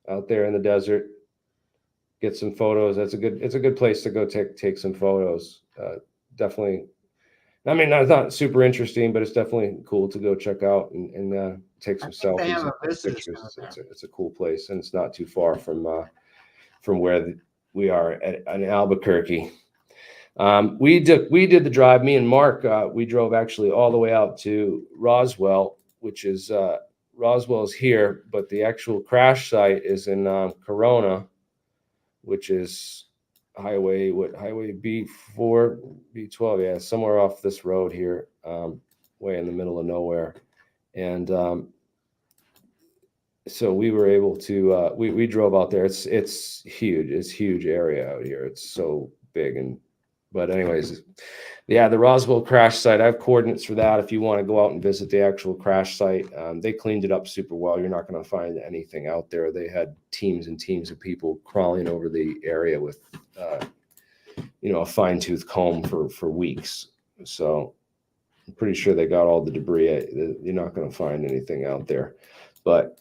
out there in the desert. Get some photos. It's a good place to go take some photos. Definitely. I mean, it's not super interesting, but it's definitely cool to go check out and take I some think they selfies have and a visitor pictures. center there. It's a cool place, and it's not too far from where we are in Albuquerque. We did the drive. Me and Mark, we drove actually all the way out to Roswell, which is Roswell is here, but the actual crash site is in Corona, which is Highway B4, B12, yeah, somewhere off this road here, way in the middle of nowhere, and so we were able to we drove out there. It's huge. It's huge area out here. It's so big. And but anyways, yeah, the Roswell crash site, I have coordinates for that if you want to go out and visit the actual crash site. They cleaned it up super well. You're not going to find anything out there. They had teams and teams of people crawling over the area with a fine-tooth comb for weeks. So I'm pretty sure they got all the debris. You're not going to find anything out there. But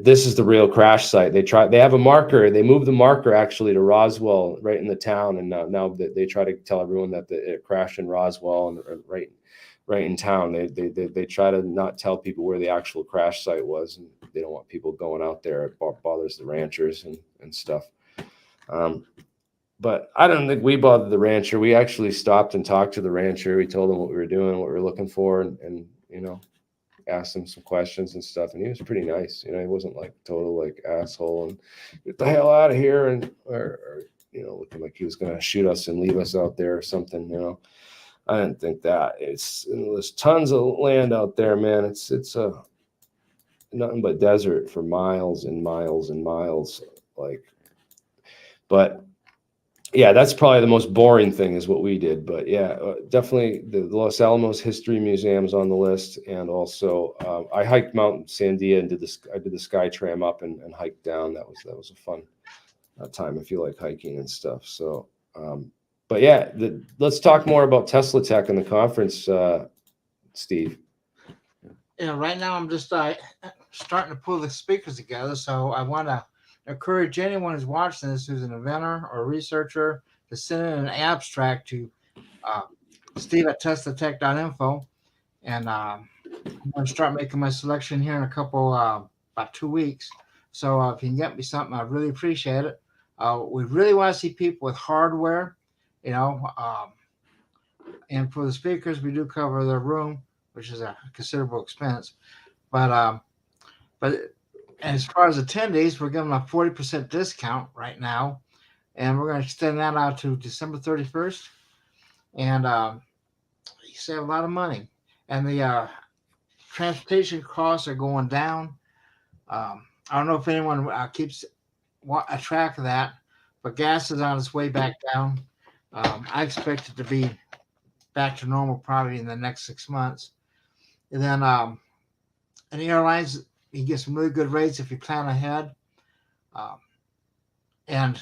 this is the real crash site. They have a marker. They moved the marker actually to Roswell, right in the town, and now they try to tell everyone that it crashed in Roswell and right in town. They try to not tell people where the actual crash site was, and they don't want people going out there. It bothers the ranchers and stuff. But I don't think we bothered the rancher. We actually stopped and talked to the rancher. We told him what we were doing, what we were looking for, and asked him some questions and stuff. And he was pretty nice. He wasn't like total like asshole and get the hell out of here or looking like he was gonna shoot us and leave us out there or something. I didn't think that. There's tons of land out there, man. It's nothing but desert for miles and miles and miles. But yeah, that's probably the most boring thing is what we did. But yeah, definitely the Los Alamos History Museum's on the list, and also I hiked Mount Sandia and I did the Sky Tram up and hiked down. That was a fun time if you like hiking and stuff. So, but yeah, let's talk more about Tesla Tech and the conference, Steve. Yeah, right now I'm just starting to pull the speakers together. So I want to encourage anyone who's watching this who's an inventor or researcher to send in an abstract to uh, Steve at teslatech.info. And I'm going to start making my selection here in a couple, about 2 weeks. So if you can get me something, I really appreciate it. We really want to see people with hardware, you know. And for the speakers, we do cover their room, which is a considerable expense. But as far as attendees, we're giving a 40% discount right now, and we're going to extend that out to December 31st. And you save a lot of money, and the transportation costs are going down. I don't know if anyone keeps a track of that, but gas is on its way back down. I expect it to be back to normal probably in the next 6 months. And then and the airlines, you get some really good rates if you plan ahead. Um, and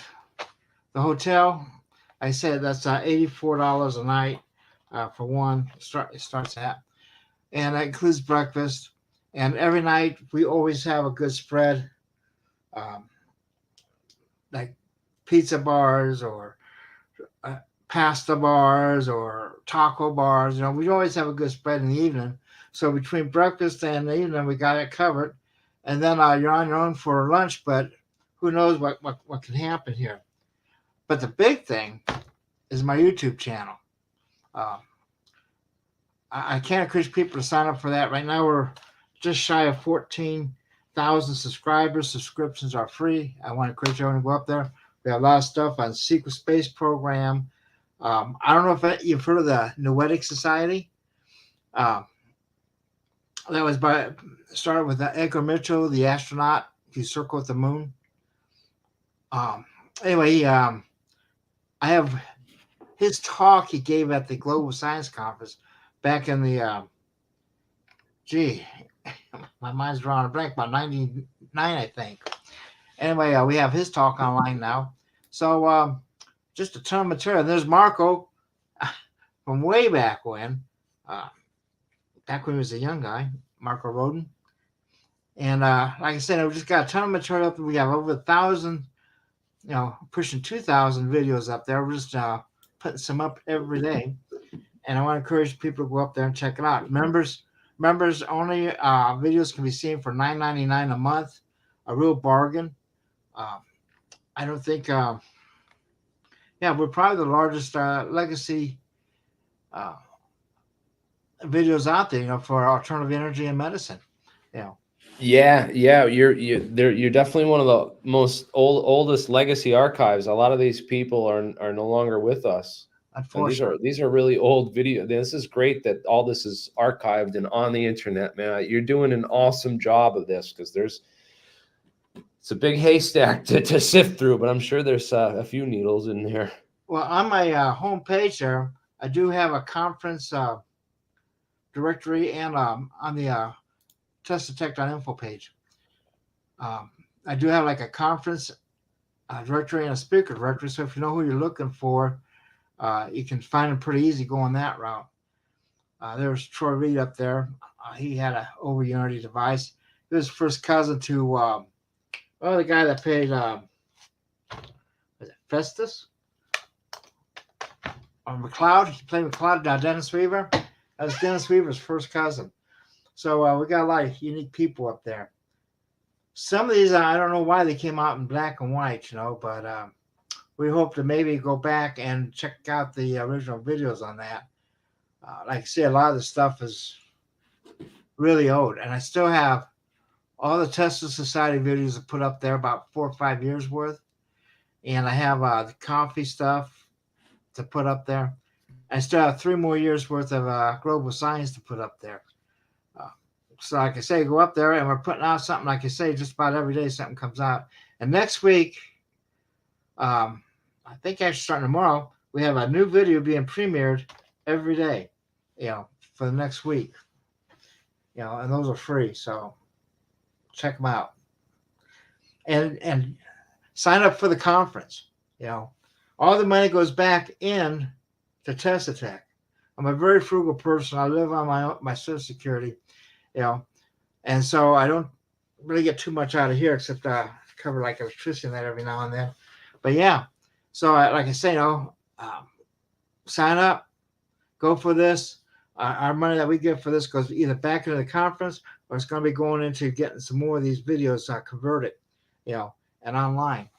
the hotel, I said that's $84 a night for one. It starts at, and that includes breakfast. And every night we always have a good spread, um, like pizza bars or uh, pasta bars or taco bars. We always have a good spread in the evening. So between breakfast and the evening, we got it covered. And then you're on your own for lunch, but who knows what can happen here. But the big thing is my YouTube channel. Uh, I can't encourage people to sign up for that. Right now, we're just shy of 14,000 subscribers. Subscriptions are free. I want to encourage everyone to go up there. We have a lot of stuff on secret space program. I don't know if you've heard of the Noetic Society. Uh, that was started with Edgar Mitchell, the astronaut who circled the moon. Anyway, I have his talk he gave at the Global Science Conference back in the gee, my mind's drawing a blank, about 99, I think. Anyway, we have his talk online now. So just a ton of material. And there's Marco from way back when he was a young guy, Marco Roden. And like I said, we just got a ton of material up. We have over 1,000, pushing 2,000 videos up there. We're just putting some up every day, and I want to encourage people to go up there and check it out. Members only videos can be seen for $9.99 a month, a real bargain. Um, I don't think, yeah, we're probably the largest legacy uh, videos out there, for alternative energy and medicine. You know, Yeah, you're definitely one of the most oldest legacy archives. A lot of these people are no longer with us, and unfortunately. these are really old video. This is great that all this is archived and on the internet, man. You're doing an awesome job of this because it's a big haystack to sift through, but I'm sure there's a few needles in there. Well, on my home page there, I do have a conference directory, and on the testdetect.info page, um, I do have like a conference directory and a speaker directory. So if you know who you're looking for, you can find them pretty easy going that route. There's Troy Reed up there. He had a over Unity device. He was first cousin to the guy that played was it Festus or McLeod. He played McLeod. Dennis Weaver. That was Dennis Weaver's first cousin. So we got a lot of unique people up there. Some of these I don't know why they came out in black and white, but we hope to maybe go back and check out the original videos on that. Like I say, a lot of the stuff is really old, and I still have all the Tesla Society videos I put up there, about 4 or 5 years worth, and I have the coffee stuff to put up there. I still have 3 more years worth of global science to put up there. So like I say, go up there, and we're putting out something, like I say, just about every day something comes out. And next week, I think actually starting tomorrow, we have a new video being premiered every day, for the next week. And those are free, so check them out. And sign up for the conference. All the money goes back in to Test Attack. I'm a very frugal person. I live on my Social Security, and so I don't really get too much out of here except cover like electricity and that every now and then. But yeah, so like I say, sign up, go for this. Our money that we get for this goes either back into the conference, or it's going to be going into getting some more of these videos converted, and online.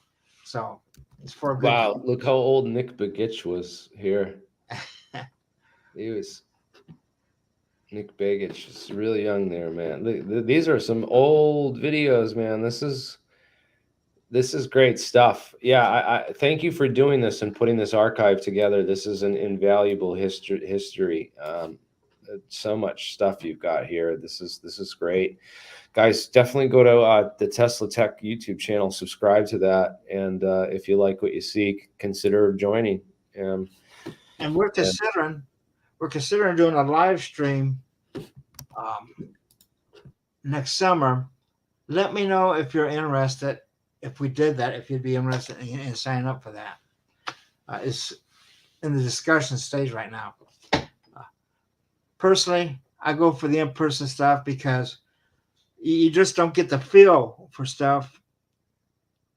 So it's for a good. Wow, look how old Nick Begich was here. He was Nick Begich, is really young there, man. These are some old videos, man. This is great stuff. Yeah, I thank you for doing this and putting this archive together. This is an invaluable history. So much stuff you've got here. This is great, guys. Definitely go to the Tesla Tech YouTube channel, subscribe to that, and if you like what you see, consider joining. And we're considering doing a live stream next summer. Let me know if you're interested. If we did that, if you'd be interested in signing up for that. It's in the discussion stage right now. Personally, I go for the in-person stuff because you just don't get the feel for stuff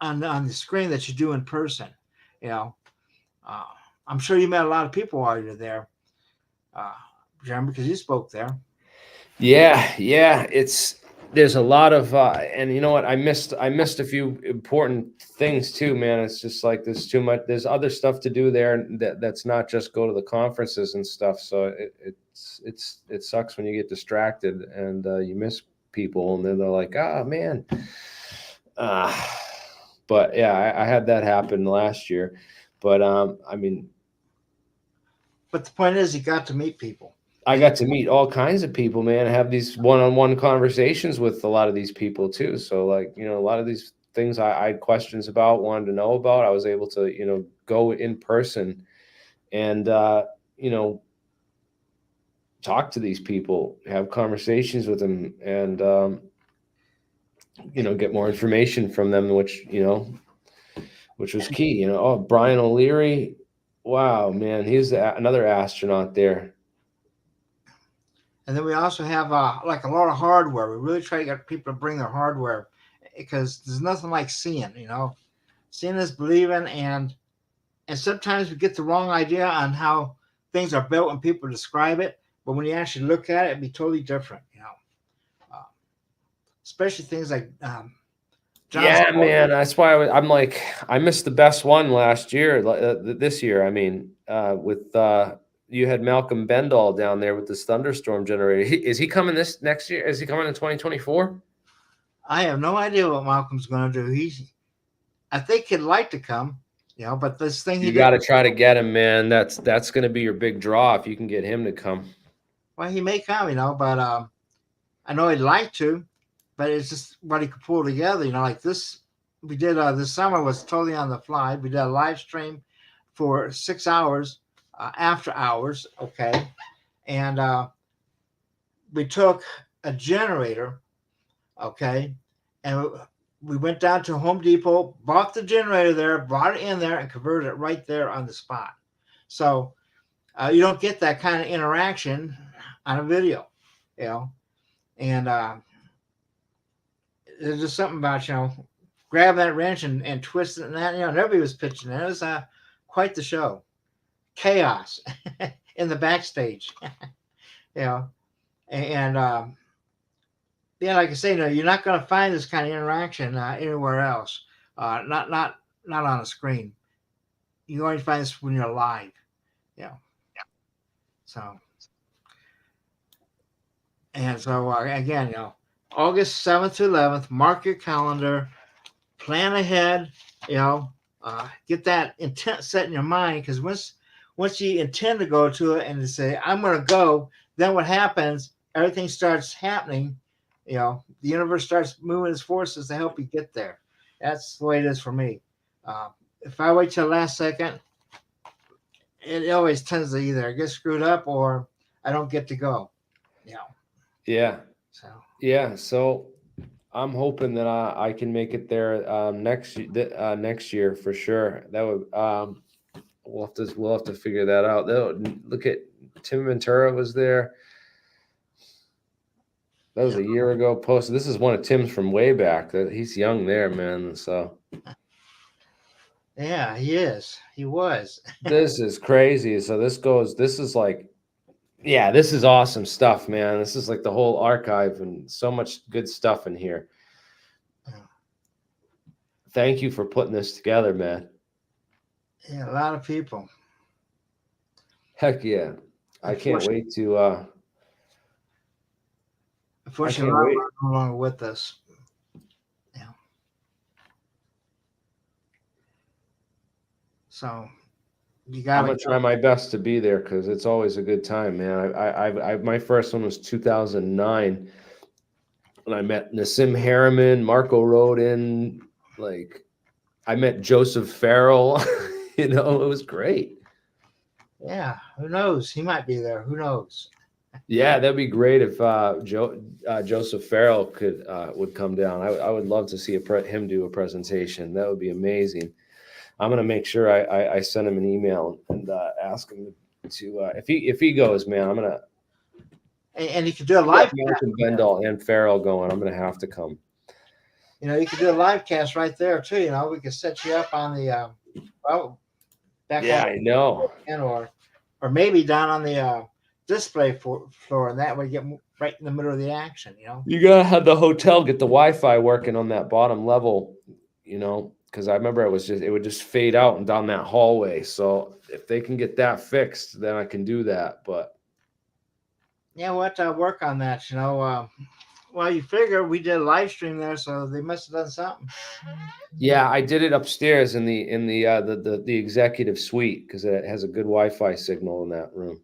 on the screen that you do in person. I'm sure you met a lot of people while you're there, Jeremy, because you spoke there. Yeah. There's a lot of and you know what, I missed a few important things too, man. It's just like there's too much. There's other stuff to do there that's not just go to the conferences and stuff. So it sucks when you get distracted and you miss people, and then they're like, oh man. But yeah, I had that happen last year. But But the point is, you got to meet people. I got to meet all kinds of people, man. I have these one-on-one conversations with a lot of these people too. So like, a lot of these things I had questions about, wanted to know about, I was able to, go in person and, talk to these people, have conversations with them, and, get more information from them, which was key. Oh, Brian O'Leary. Wow, man. He's another astronaut there. And then we also have like a lot of hardware. We really try to get people to bring their hardware because there's nothing like seeing. Seeing is believing, and sometimes we get the wrong idea on how things are built when people describe it. But when you actually look at it, it'd be totally different. Uh, Especially things like John's. Yeah, man. That's why I'm like, I missed the best one last year, this year. I mean, with you had Malcolm Bendall down there with this thunderstorm generator. Is he coming this next year? Is he coming in 2024? I have no idea what Malcolm's going to do. I think he'd like to come, but this thing he You did. got to try to get him, man. That's going to be your big draw if you can get him to come. Well, he may come, but I know he'd like to, but it's just what he could pull together. Like this, we did this summer was totally on the fly. We did a live stream for 6 hours after hours, okay, and we took a generator, okay, and we went down to Home Depot, bought the generator there, brought it in there, and converted it right there on the spot. So you don't get that kind of interaction on a video, and there's just something about grab that wrench and twist it and that. Nobody was pitching it. It was quite the show, chaos in the backstage, and yeah, like I say, you're not going to find this kind of interaction anywhere else. Not on a screen. You're going to find this when you're live. So, and so again, August 7th to 11th. Mark your calendar. Plan ahead. Get that intent set in your mind, because once you intend to go to it and to say I'm going to go, then what happens? Everything starts happening. The universe starts moving its forces to help you get there. That's the way it is for me. If I wait till the last second, it always tends to either get screwed up or I don't get to go. Yeah. So. Yeah. So I'm hoping that I can make it there next year for sure. That would we'll have to figure that out. Look at Tim Ventura was there. That was a year ago posted. This is one of Tim's from way back. He's young there, man. So yeah, he is. He was. This is crazy. So this is like, yeah, this is awesome stuff, man. This is like the whole archive and so much good stuff in here. Thank you for putting this together, man. Yeah, a lot of people. Heck yeah. I can't wait to unfortunately, Rob is no longer with us. Yeah. So you got. I'm gonna try my best to be there because it's always a good time, man. I my first one was 2009, and I met Nassim Harriman, Marco Rodin, like I met Joseph Farrell. It was great. Yeah, who knows? He might be there. Who knows? Yeah, that'd be great if Joseph Farrell would come down. I would love to see him do a presentation. That would be amazing. I'm gonna make sure I send him an email and ask him to if he goes, man. I'm gonna and he could do a live cast. Bendall and Farrell going. I'm gonna have to come. You could do a live cast right there too. We could set you up on the back. Yeah, I know. Or maybe down on the display floor, and that way get right in the middle of the action. You gotta have the hotel get the Wi-Fi working on that bottom level. Because I remember it would just fade out and down that hallway. So if they can get that fixed, then I can do that. But yeah, we'll have to work on that. Well, you figure we did a live stream there, so they must have done something. Yeah, I did it upstairs in the executive suite because it has a good Wi-Fi signal in that room.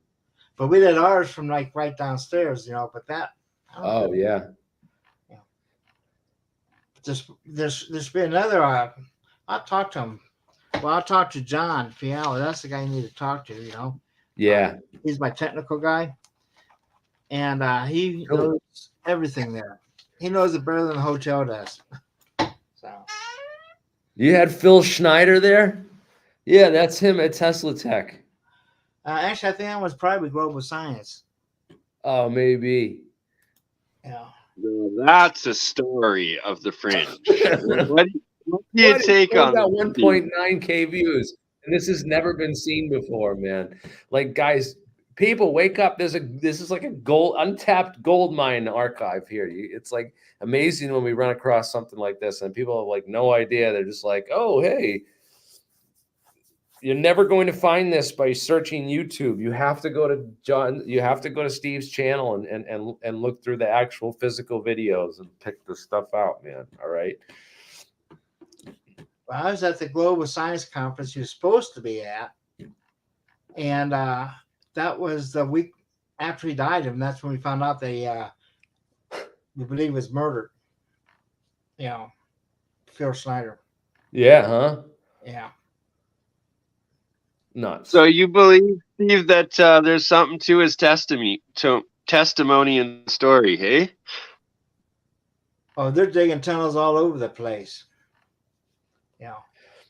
But we did ours from like right downstairs, But that. Oh yeah. There's been another. I'll talk to him. Well, I'll talk to John Fiala. That's the guy you need to talk to. Yeah. He's my technical guy, and he knows everything there. He knows it better than the hotel does. So. You had Phil Schneider there? Yeah, that's him at Tesla Tech. Actually, I think that was probably Global Science. Oh, maybe. Yeah. Now, that's a story of the fringe. What do you What? It's take only on got that, Steve? 1.9K views, and this has never been seen before, man. Like, guys, people, wake up! This is like a untapped gold mine archive here. It's like amazing when we run across something like this, and people have like no idea. They're just like, oh, hey. You're never going to find this by searching YouTube. You have to go to John. You have to go to Steve's channel and look through the actual physical videos and pick the stuff out, man. All right. Well, I was at the Global Science Conference he was supposed to be at, and that was the week after he died, and that's when we found out we believe he was murdered. You know, Phil Schneider. Yeah. Huh. Yeah. Nuts. So you believe, Steve, that there's something to his testimony and story, hey? Oh, they're digging tunnels all over the place. Yeah.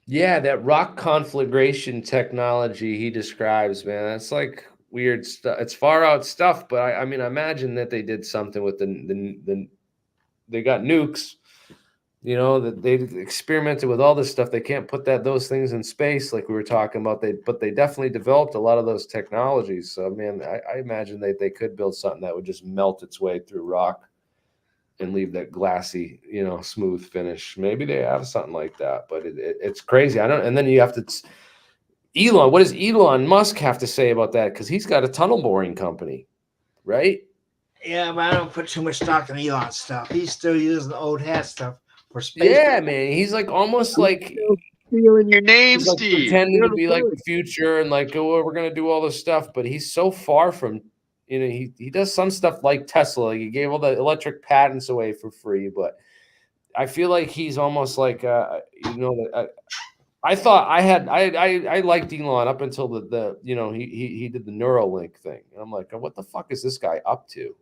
Yeah, that rock conflagration technology he describes, man. That's like weird stuff. It's far out stuff, but I mean, I imagine that they did something with they got nukes. You know that they experimented with all this stuff. They can't put those things in space like we were talking about. But they definitely developed a lot of those technologies. So man, I imagine they could build something that would just melt its way through rock and leave that glassy, smooth finish. Maybe they have something like that, but it's crazy. I don't. And then you have to. Elon, what does Elon Musk have to say about that? Because he's got a tunnel boring company, right? Yeah, but I don't put too much stock in Elon stuff. He's still using the old hat stuff for space. Yeah, man. He's like almost like Still stealing your name, he's like Steve. pretending You're to the be like the first. future and like, oh, we're gonna do all this stuff, but he's so far from, he does some stuff like Tesla. Like he gave all the electric patents away for free, but I feel like he's almost like, I thought I liked Elon up until he did the Neuralink thing, and I'm like, what the fuck is this guy up to?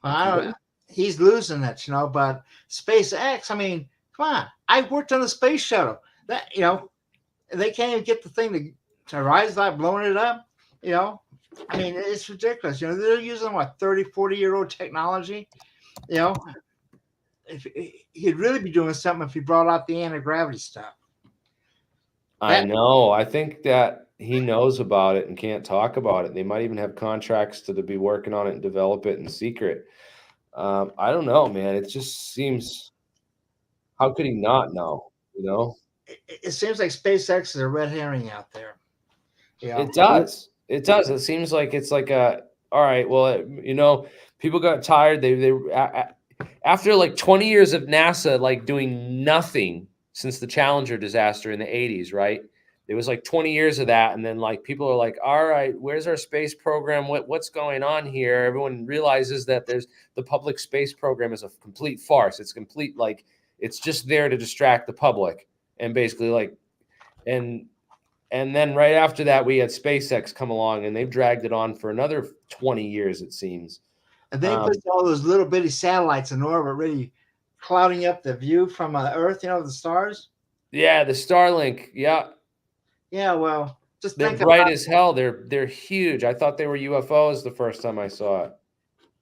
Well, I don't. He's losing it, But SpaceX, I mean, come on. I worked on the space shuttle. They can't even get the thing to rise without blowing it up. I mean, it's ridiculous. They're using what 30, 40-year-old technology. If he'd really be doing something if he brought out the anti-gravity stuff. I know. I think that he knows about it and can't talk about it. They might even have contracts to be working on it and develop it in secret. I don't know, man. It just seems. How could he not know? It seems like SpaceX is a red herring out there. It does. It does. It seems like it's like all right. Well, people got tired. They after like 20 years of NASA like doing nothing since the Challenger disaster in the 80s, right? It was like 20 years of that, and then like people are like, all right, where's our space program? What's going on here? Everyone realizes that the public space program is a complete farce. It's complete, like, it's just there to distract the public, and basically like, and then right after that we had SpaceX come along, and they've dragged it on for another 20 years, it seems. And they put all those little bitty satellites in orbit, really clouding up the view from Earth, the stars. Yeah, the Starlink. Yeah. Yeah, well, just they're think bright as hell. They're huge. I thought they were UFOs the first time I saw it.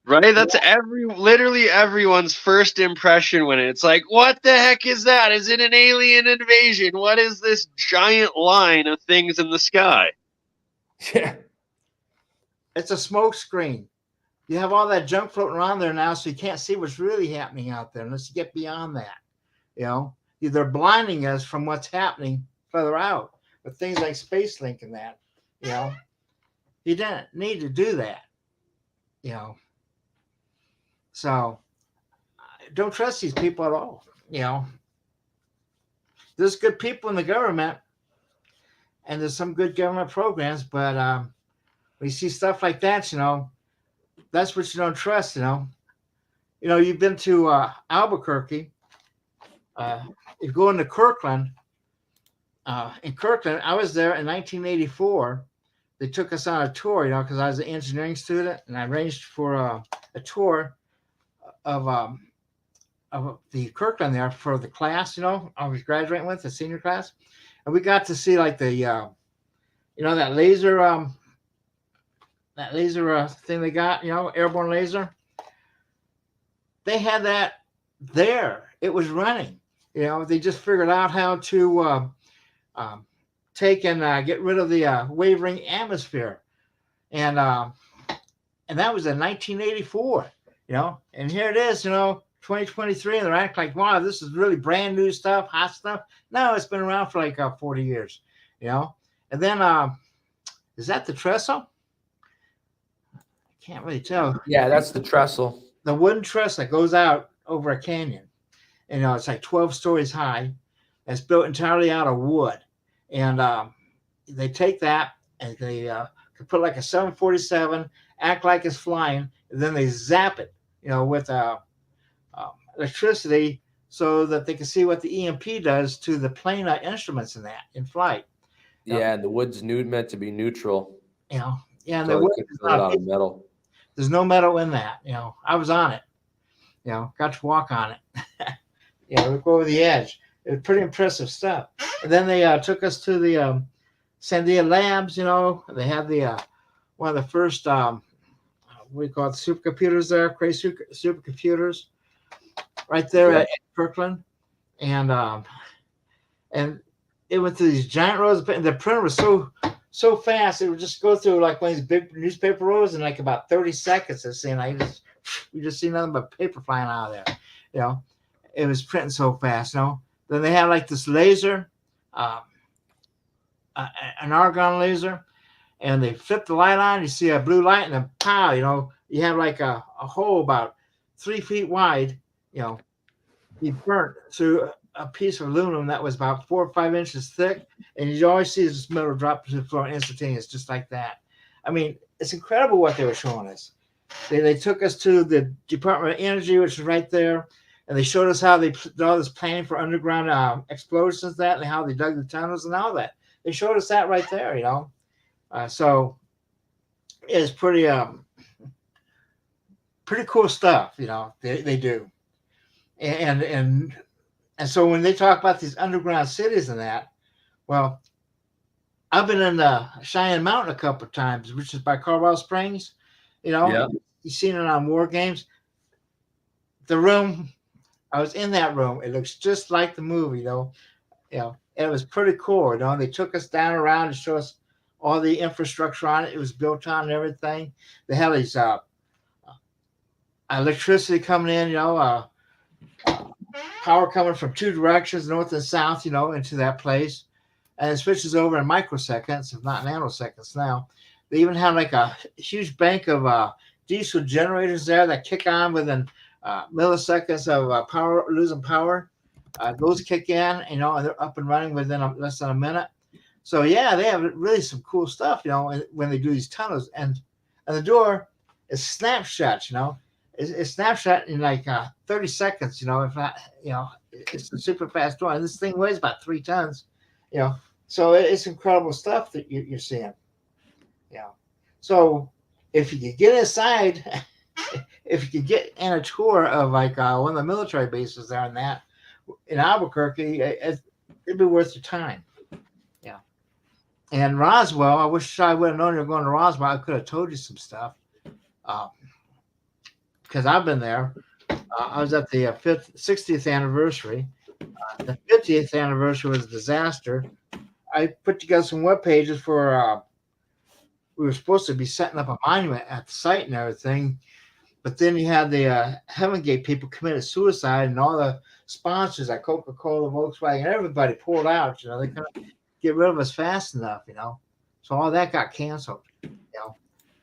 Right? That's literally everyone's first impression when it's like, what the heck is that? Is it an alien invasion? What is this giant line of things in the sky? Yeah. It's a smoke screen. You have all that junk floating around there now, so you can't see what's really happening out there unless you get beyond that. They're blinding us from what's happening further out with things like SpaceLink and that. You didn't need to do that. So don't trust these people at all. There's good people in the government, and there's some good government programs, but when you see stuff like that, that's what you don't trust. You've been to Albuquerque. You go into Kirkland. In Kirkland, I was there in 1984. They took us on a tour, because I was an engineering student, and I arranged for a tour of the Kirkland there for the class. I was graduating with the senior class, and we got to see like the that laser that laser thing they got, airborne laser. They had that there. It was running. They just figured out how to take and get rid of the wavering atmosphere, and that was in 1984. And here it is, 2023, and they're acting like, wow, this is really brand new stuff, hot stuff. No, it's been around for like 40 years. And then is that the trestle? I can't really tell. Yeah, that's the trestle. The wooden trestle that goes out over a canyon. It's like 12 stories high. It's built entirely out of wood. And they take that and they can put like a 747, act like it's flying, and then they zap it, with electricity so that they can see what the EMP does to the plane instruments in flight. Yeah, and the wood's meant to be neutral. Yeah, and so the wood they can build it out of metal. There's no metal in that. I was on it. Got to walk on it. We go over the edge. It was pretty impressive stuff. And then they took us to the Sandia Labs. They had the one of the first what do you call it, supercomputers there, crazy supercomputers, right there at Kirkland, and it went through these giant rows. The printer was so fast, it would just go through like one of these big newspaper rows in like about 30 seconds. You just see nothing but paper flying out of there. It was printing so fast. Then they had like this laser, an argon laser, and they flip the light on. You see a blue light, and then pow! You have like a hole about 3 feet wide. You burnt through a piece of aluminum that was about 4 or 5 inches thick, and you always see this metal drop to the floor instantaneous, just like that. I mean, it's incredible what they were showing us. They took us to the Department of Energy, which is right there, and they showed us how they did all this planning for underground explosions, and how they dug the tunnels and all that. They showed us that right there, so it's pretty cool stuff, they do. And so when they talk about these underground cities and that, well, I've been in Cheyenne Mountain a couple of times, which is by Colorado Springs. You've seen it on War Games. The room, I was in that room. It looks just like the movie, though. And it was pretty cool. They took us down around to show us all the infrastructure on it. It was built on and everything. They had these electricity coming in, power coming from 2 directions, north and south, into that place. And it switches over in microseconds, if not nanoseconds now. They even have like a huge bank of diesel generators there that kick on within milliseconds of losing power. Those kick in, and they're up and running within less than a minute. So yeah, they have really some cool stuff, when they do these tunnels. And the door is snapshot, It's snapshot in like 30 seconds, if not, it's a super fast door. And this thing weighs about 3 tons, So it's incredible stuff that you're seeing. So if you could get inside, if you could get in a tour of like one of the military bases there in Albuquerque, it'd be worth your time. And Roswell, I wish I would have known you were going to Roswell. I could have told you some stuff. Because I've been there. I was at the 60th anniversary. The 50th anniversary was a disaster. I put together some web pages for. We were supposed to be setting up a monument at the site and everything, but then you had the Heaven Gate people committed suicide, and all the sponsors like Coca-Cola, Volkswagen, everybody pulled out. They couldn't get rid of us fast enough. So all that got canceled.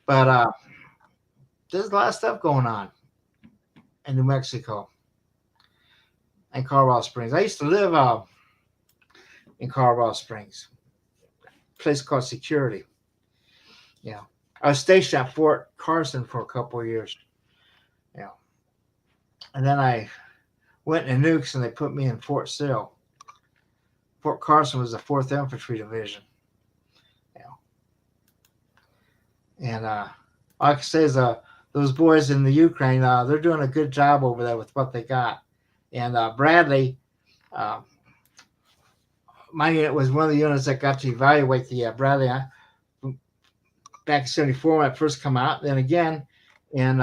But there's a lot of stuff going on in New Mexico and Colorado Springs. I used to live in Colorado Springs, a place called Security. I was stationed at Fort Carson for a couple of years. And then I went in nukes and they put me in Fort Sill. Fort Carson was the 4th Infantry Division. And all I can say is those boys in the Ukraine, they're doing a good job over there with what they got. And Bradley, my unit was one of the units that got to evaluate the Bradley back in '74 when it first come out. Then again, in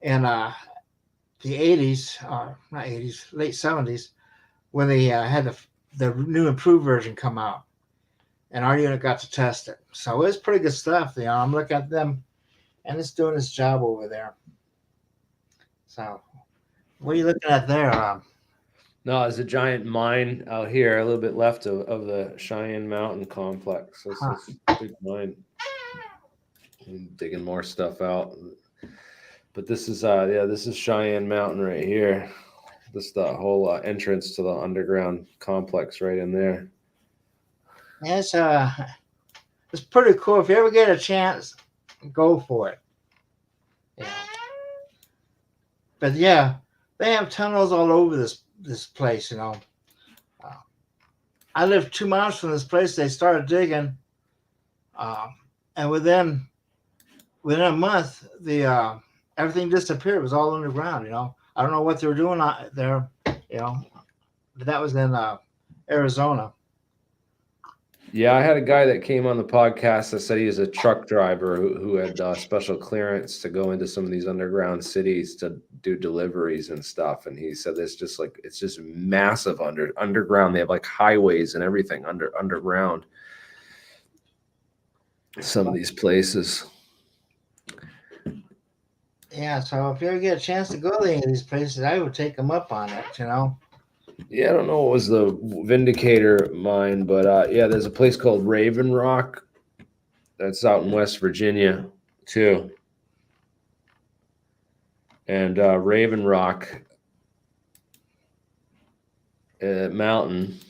in the '80s, not '80s, late '70s, when they had the new improved version come out, and our unit got to test it. So it's pretty good stuff. I'm looking at them, and it's doing its job over there. So, what are you looking at there? No, there's a giant mine out here, a little bit left of the Cheyenne Mountain complex. This is a big mine. I'm digging more stuff out. But this is this is Cheyenne Mountain right here. This is the whole entrance to the underground complex right in there. It's pretty cool. If you ever get a chance, go for it. Yeah. But yeah, they have tunnels all over this place. I live 2 miles from this place. They started digging, and within a month, the everything disappeared. It was all underground. I don't know what they were doing out there. But that was in Arizona. Yeah, I had a guy that came on the podcast that said he was a truck driver who had special clearance to go into some of these underground cities to do deliveries and stuff. And he said it's just massive underground. They have like highways and everything underground. Some of these places. Yeah, so if you ever get a chance to go to any of these places, I would take them up on it. Yeah, I don't know what was the Vindicator mine, but yeah, there's a place called Raven Rock that's out in West Virginia too. And Raven Rock Mountain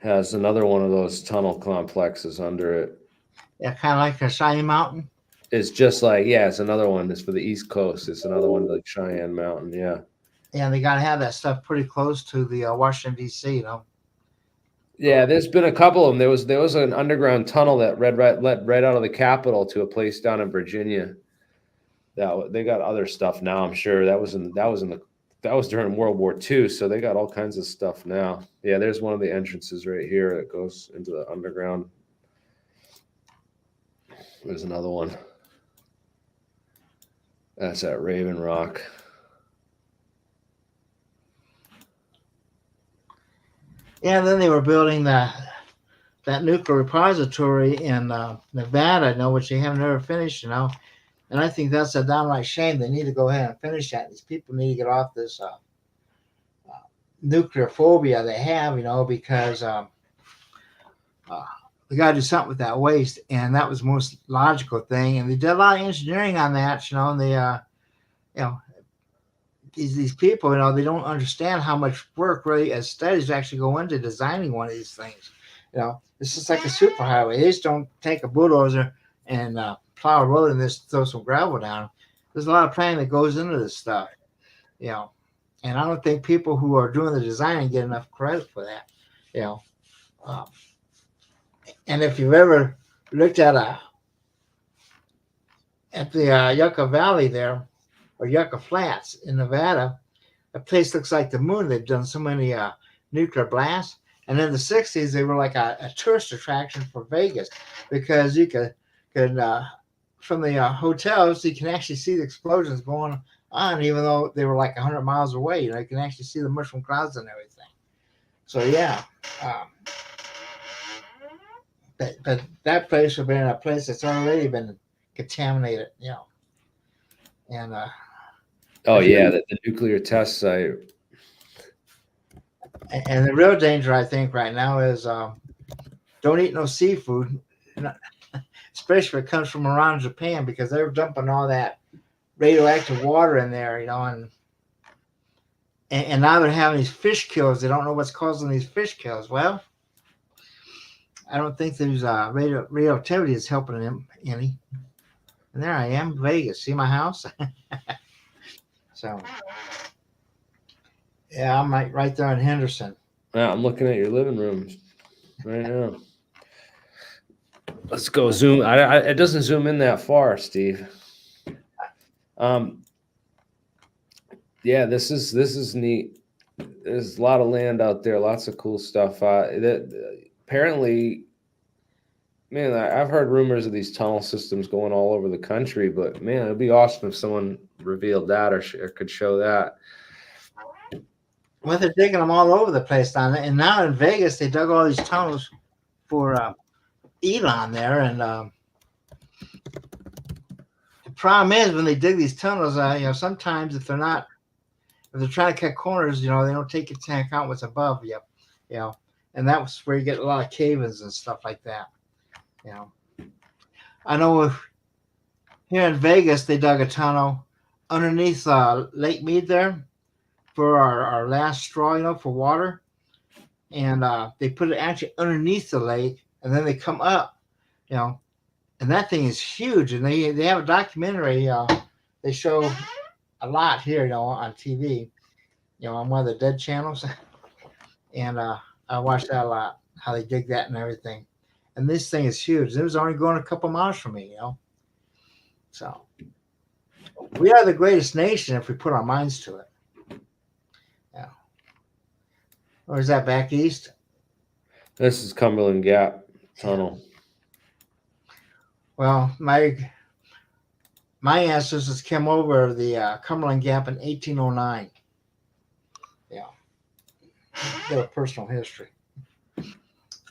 has another one of those tunnel complexes under it. Yeah, kind of like a Cheyenne Mountain. It's just like, yeah, it's another one. It's for the East Coast. It's another one like Cheyenne Mountain, yeah. Yeah, they got to have that stuff pretty close to the Washington, D.C., Yeah, there's been a couple of them. There was an underground tunnel that led right out of the Capitol to a place down in Virginia. They got other stuff now. I'm sure that was during World War II. So they got all kinds of stuff now. Yeah, there's one of the entrances right here that goes into the underground. There's another one. That's at Raven Rock. Yeah, and then they were building that nuclear repository in Nevada, which they haven't ever finished, And I think that's a downright shame. They need to go ahead and finish that. These people need to get off this nuclear phobia they have, because we got to do something with that waste. And that was the most logical thing. And they did a lot of engineering on that, and they, these people, they don't understand how much work really as studies actually go into designing one of these things. It's just like a superhighway. They just don't take a bulldozer and plow a road and just throw some gravel down. There's a lot of planning that goes into this stuff, and I don't think people who are doing the design get enough credit for that, and if you've ever looked at the Yucca Valley there, or Yucca Flats in Nevada, a place looks like the moon. They've done so many nuclear blasts. And in the 60s, they were like a tourist attraction for Vegas, because you could from the hotels, you can actually see the explosions going on, even though they were like 100 miles away. You can actually see the mushroom clouds and everything. So yeah, but that place would have been a place that's already been contaminated, and oh yeah, the nuclear test site. And the real danger, I think, right now is don't eat no seafood, especially if it comes from around Japan, because they're dumping all that radioactive water in there, and now they're having these fish kills. They don't know what's causing these fish kills. Well, I don't think there's radioactivity is helping them any. And there I am, Vegas. See my house? So, yeah, I'm right there in Henderson. Yeah, I'm looking at your living room right now. Let's go zoom. It doesn't zoom in that far, Steve. Yeah, this is neat. There's a lot of land out there, lots of cool stuff. Apparently, Man, I've heard rumors of these tunnel systems going all over the country, but man, it'd be awesome if someone revealed that or could show that. Well, they're digging them all over the place down there. And now in Vegas, they dug all these tunnels for Elon there. And the problem is when they dig these tunnels, sometimes if they're trying to cut corners, they don't take into account what's above you, and that's where you get a lot of cave-ins and stuff like that. I know here in Vegas, they dug a tunnel underneath Lake Mead there for our last straw, for water. And they put it actually underneath the lake, and then they come up, and that thing is huge. And they have a documentary they show a lot here, on TV, on one of the dead channels. And I watch that a lot, how they dig that and everything. And this thing is huge. It was only going a couple miles from me, So we are the greatest nation if we put our minds to it. Yeah. Or is that back east? This is Cumberland Gap Tunnel. Well, my ancestors came over the Cumberland Gap in 1809. Yeah. Bit of personal history.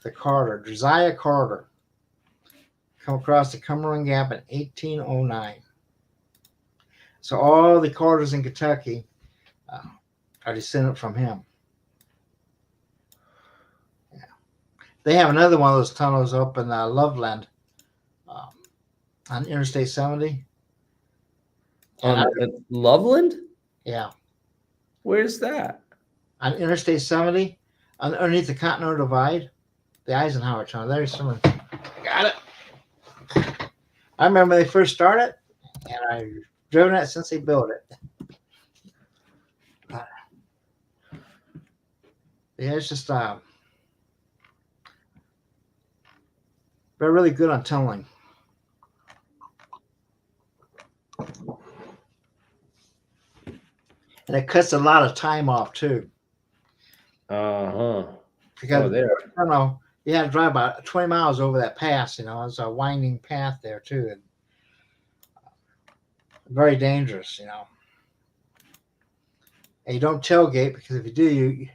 The Carter, Josiah Carter, come across the Cumberland Gap in 1809. So all the Carters in Kentucky are descended from him. Yeah. They have another one of those tunnels up in Loveland on Interstate 70. On Loveland? Yeah. Where's that? On Interstate 70, underneath the Continental Divide, the Eisenhower Tunnel. There's someone. Got it. I remember they first started, and I've driven it since they built it. Yeah, it's just they're really good on tunneling. And it cuts a lot of time off too. Because there. I don't know, you had to drive about 20 miles over that pass. It's a winding path there too, and very dangerous. And you don't tailgate, because if you do, you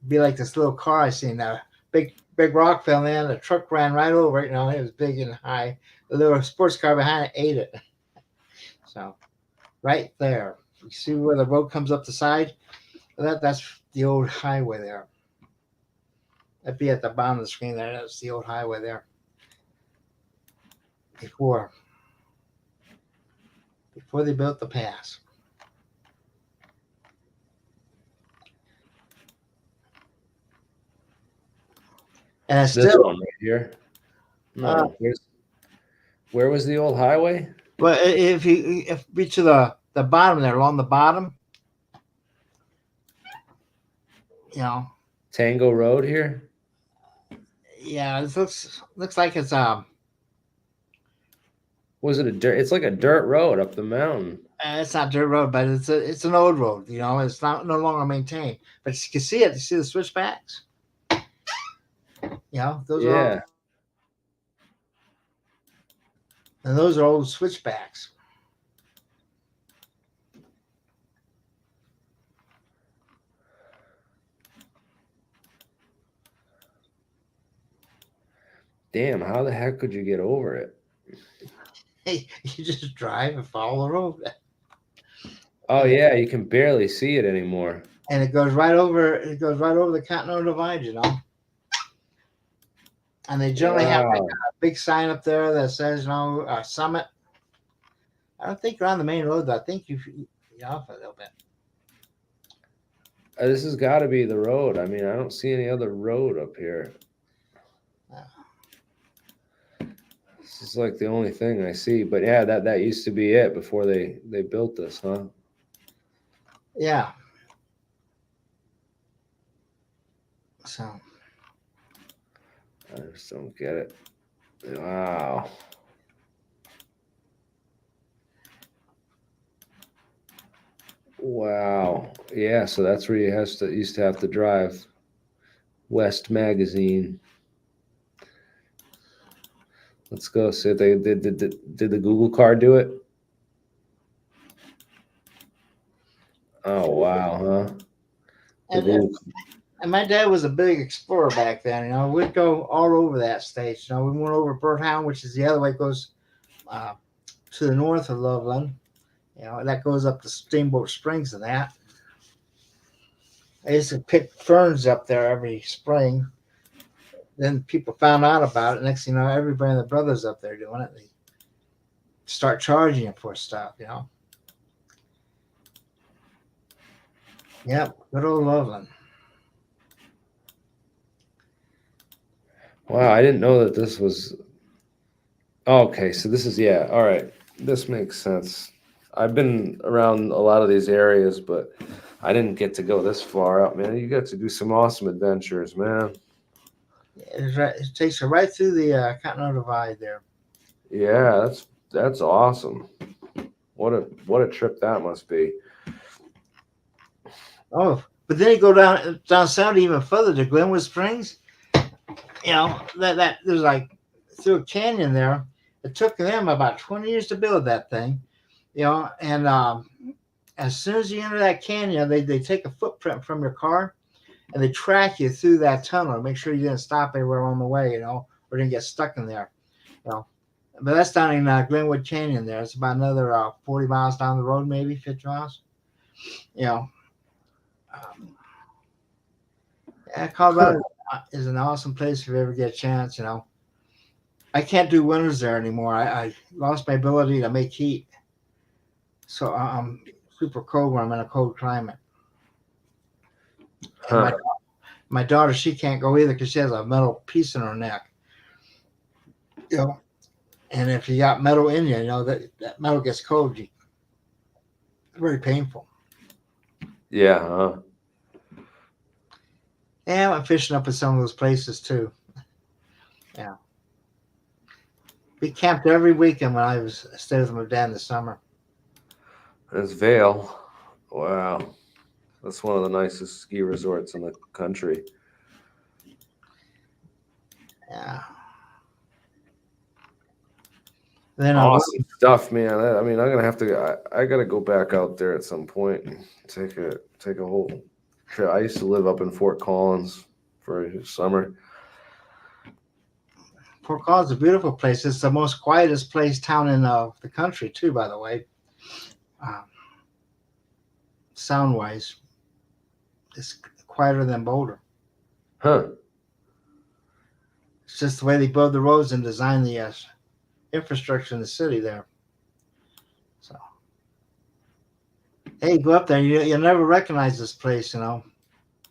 be like this little car I seen now. Big rock fell in, the truck ran right over it. It was big and high. The little sports car behind it ate it. So, right there, you see where the road comes up the side. That's the old highway there. That'd be at the bottom of the screen there. That's the old highway there. Before they built the pass. And it's This still one right here. No, where was the old highway? But if be to the bottom there, along the bottom, Tango Road here. Yeah, it looks like it's Was it a dirt? It's like a dirt road up the mountain. It's not dirt road, but it's an old road. It's no longer maintained. But you can see it. You see the switchbacks. Those are and those are old switchbacks. Damn, how the heck could you get over it? Hey, you just drive and follow the road. Oh yeah, you can barely see it anymore. And it goes right over the Continental Divide, And they generally have like a big sign up there that says, Summit. I don't think you're on the main road, though. I think you're off a little bit. This has got to be the road. I mean, I don't see any other road up here. This is like the only thing I see. But yeah, that used to be it before they built this, huh? Yeah. So I just don't get it. Wow. Wow. Yeah, so that's where you used to have to drive. West Magazine. Let's go see if they did the Google card do it. Oh wow, huh? The And, Google. and my dad was a big explorer back then. You know, we'd go all over that state. You know, we went over Birdhound, which is the other way, it goes uh, to the north of Loveland. You know, that goes up to Steamboat Springs and that. I used to pick ferns up there every spring. Then people found out about it. Next thing you know, everybody and their brothers up there doing it. They start charging you for stuff, you know. Yep, good old Loveland. Wow, I didn't know that this was. Oh, okay, so this is yeah. All right, this makes sense. I've been around a lot of these areas, but I didn't get to go this far out, man. You got to do some awesome adventures, man. It takes you right through the Continental Divide there. Yeah, that's awesome. What a trip that must be. Oh, but then you go down south even further to Glenwood Springs. You know that there's like through a canyon there. It took them about 20 years to build that thing. You know, and as soon as you enter that canyon, they take a footprint from your car and they track you through that tunnel to make sure you didn't stop anywhere along the way, you know, or didn't get stuck in there. You know, but that's down in Glenwood Canyon. There, it's about another 40 miles down the road, maybe 50 miles. You know, um, yeah, Colorado is an awesome place if you ever get a chance. You know, I can't do winters there anymore. I lost my ability to make heat, so I'm super cold when I'm in a cold climate. And Huh. my daughter, she can't go either because she has a metal piece in her neck. You know, and if you got metal in you, you know that metal gets cold. It's very painful. Yeah, huh? And I'm fishing up at some of those places too. Yeah, we camped every weekend when I was stayed with my dad in the summer. There's Vale. Wow, that's one of the nicest ski resorts in the country. Yeah. Then Awesome stuff, man. I mean, I'm gonna have to. I gotta go back out there at some point and take a whole trip. I used to live up in Fort Collins for a summer. Fort Collins is a beautiful place. It's the most quietest place town in the country too, by the way. Um, sound wise, it's quieter than Boulder. Huh. It's just the way they build the roads and design the infrastructure in the city there. So, hey, go up there. You'll never recognize this place, you know.